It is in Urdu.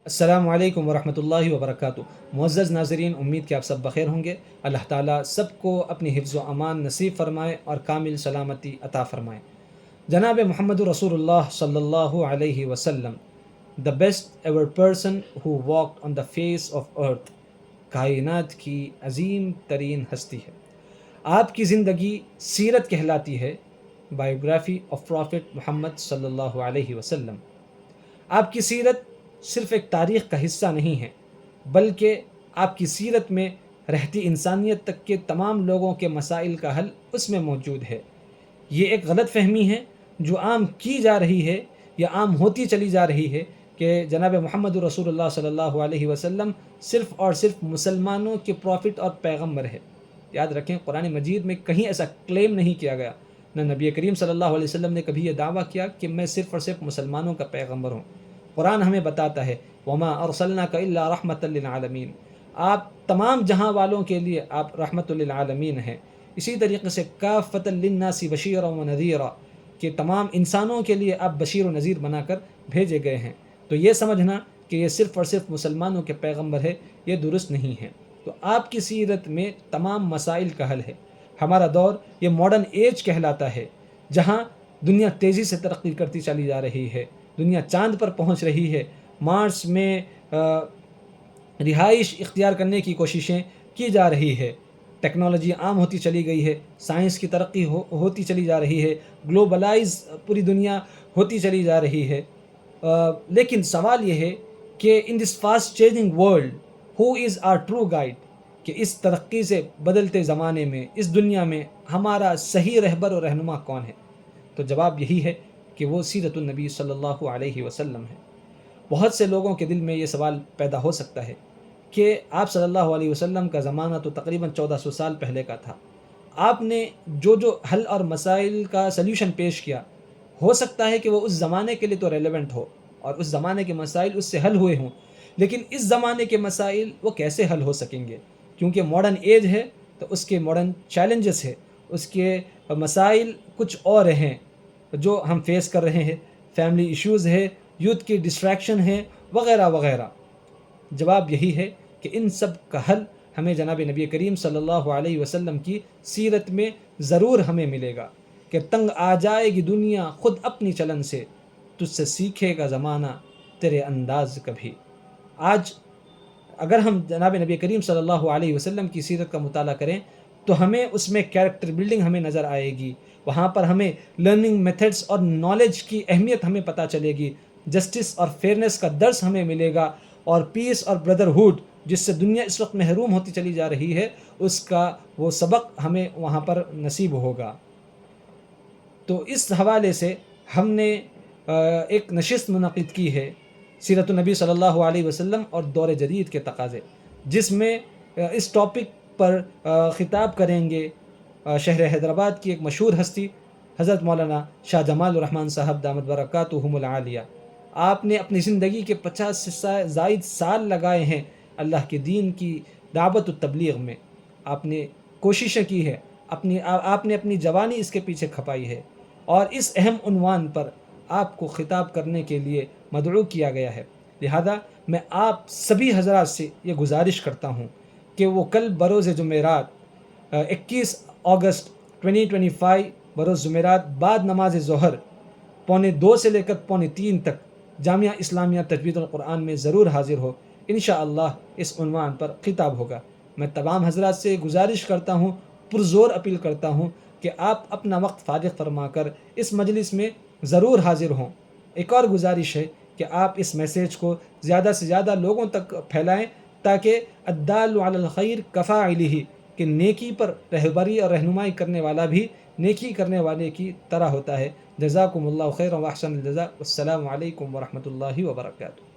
السلام علیکم ورحمۃ اللہ وبرکاتہ۔ معزز ناظرین، امید کہ آپ سب بخیر ہوں گے۔ اللہ تعالیٰ سب کو اپنی حفظ و امان نصیب فرمائے اور کامل سلامتی عطا فرمائے۔ جناب محمد رسول اللہ صلی اللہ علیہ وسلم، the best ever person who walked on the face of earth, کائنات کی عظیم ترین ہستی ہے۔ آپ کی زندگی سیرت کہلاتی ہے، بایوگرافی آف پرافٹ محمد صلی اللہ علیہ وسلم۔ آپ کی سیرت صرف ایک تاریخ کا حصہ نہیں ہے، بلکہ آپ کی سیرت میں رہتی انسانیت تک کے تمام لوگوں کے مسائل کا حل اس میں موجود ہے۔ یہ ایک غلط فہمی ہے جو عام کی جا رہی ہے یا عام ہوتی چلی جا رہی ہے کہ جناب محمد رسول اللہ صلی اللہ علیہ وسلم صرف اور صرف مسلمانوں کے پروفٹ اور پیغمبر ہے۔ یاد رکھیں، قرآن مجید میں کہیں ایسا کلیم نہیں کیا گیا، نہ نبی کریم صلی اللہ علیہ وسلم نے کبھی یہ دعویٰ کیا کہ میں صرف اور صرف مسلمانوں کا پیغمبر ہوں۔ قرآن ہمیں بتاتا ہے وما ارسلناک الا رحمۃ للعالمین، آپ تمام جہاں والوں کے لیے آپ رحمت للعالمین ہیں۔ اسی طریقے سے کافۃ للناس بشیرا ونذیرا، کہ تمام انسانوں کے لیے آپ بشیر و نذیر بنا کر بھیجے گئے ہیں۔ تو یہ سمجھنا کہ یہ صرف اور صرف مسلمانوں کے پیغمبر ہے، یہ درست نہیں ہے۔ تو آپ کی سیرت میں تمام مسائل کا حل ہے۔ ہمارا دور یہ ماڈرن ایج کہلاتا ہے، جہاں دنیا تیزی سے ترقی کرتی چلی جا رہی ہے، دنیا چاند پر پہنچ رہی ہے، مارس میں رہائش اختیار کرنے کی کوششیں کی جا رہی ہے، ٹیکنالوجی عام ہوتی چلی گئی ہے، سائنس کی ترقی ہوتی چلی جا رہی ہے، گلوبلائز پوری دنیا ہوتی چلی جا رہی ہے۔ لیکن سوال یہ ہے کہ in this fast changing world who is our true guide, کہ اس ترقی سے بدلتے زمانے میں، اس دنیا میں ہمارا صحیح رہبر و رہنما کون ہے؟ تو جواب یہی ہے کہ وہ سیرت النبی صلی اللہ علیہ وسلم ہے۔ بہت سے لوگوں کے دل میں یہ سوال پیدا ہو سکتا ہے کہ آپ صلی اللہ علیہ وسلم کا زمانہ تو تقریباً 1400 سال پہلے کا تھا، آپ نے جو حل اور مسائل کا سلیوشن پیش کیا، ہو سکتا ہے کہ وہ اس زمانے کے لیے تو ریلیونٹ ہو اور اس زمانے کے مسائل اس سے حل ہوئے ہوں، لیکن اس زمانے کے مسائل وہ کیسے حل ہو سکیں گے؟ کیونکہ ماڈرن ایج ہے تو اس کے ماڈرن چیلنجز ہے، اس کے مسائل کچھ اور ہیں جو ہم فیس کر رہے ہیں، فیملی ایشوز ہے، یوتھ کی ڈسٹریکشن ہے، وغیرہ وغیرہ۔ جواب یہی ہے کہ ان سب کا حل ہمیں جناب نبی کریم صلی اللہ علیہ وسلم کی سیرت میں ضرور ہمیں ملے گا، کہ تنگ آ جائے گی دنیا خود اپنی چلن سے، تجھ سے سیکھے گا زمانہ تیرے انداز کبھی۔ آج اگر ہم جناب نبی کریم صلی اللہ علیہ وسلم کی سیرت کا مطالعہ کریں تو ہمیں اس میں کیریکٹر بلڈنگ ہمیں نظر آئے گی، وہاں پر ہمیں لرننگ میتھڈس اور نالج کی اہمیت ہمیں پتہ چلے گی، جسٹس اور فیئرنیس کا درس ہمیں ملے گا، اور پیس اور بردرہوڈ جس سے دنیا اس وقت محروم ہوتی چلی جا رہی ہے، اس کا وہ سبق ہمیں وہاں پر نصیب ہوگا۔ تو اس حوالے سے ہم نے ایک نشست منعقد کی ہے، سیرت النبی صلی اللہ علیہ وسلم اور دور جدید کے تقاضے، جس میں اس ٹاپک پر خطاب کریں گے شہر حیدرآباد کی ایک مشہور ہستی حضرت مولانا شاہ جمال الرحمن صاحب دامت برکاتہم العالیہ۔ آپ نے اپنی زندگی کے 50 سے زائد سال لگائے ہیں اللہ کے دین کی دعوت و تبلیغ میں۔ آپ نے کوششیں کی ہے، آپ نے اپنی جوانی اس کے پیچھے کھپائی ہے، اور اس اہم عنوان پر آپ کو خطاب کرنے کے لیے مدعو کیا گیا ہے۔ لہذا میں آپ سبھی حضرات سے یہ گزارش کرتا ہوں کہ وہ کل بروز جمعرات 21 اگست 2025 بروز جمعرات بعد نماز ظہر 2:45 سے لے کر 2:45 تک جامعہ اسلامیہ تجوید القرآن میں ضرور حاضر ہو۔ انشاءاللہ اس عنوان پر خطاب ہوگا۔ میں تمام حضرات سے گزارش کرتا ہوں، پرزور اپیل کرتا ہوں کہ آپ اپنا وقت فارغ فرما کر اس مجلس میں ضرور حاضر ہوں۔ ایک اور گزارش ہے کہ آپ اس میسیج کو زیادہ سے زیادہ لوگوں تک پھیلائیں، تاکہ الدال علی الخیر کفاعلہ، کہ نیکی پر رہبری اور رہنمائی کرنے والا بھی نیکی کرنے والے کی طرح ہوتا ہے۔ جزاکم اللہ خیرا و احسن الجزاء۔ السلام علیکم ورحمۃ اللہ وبرکاتہ۔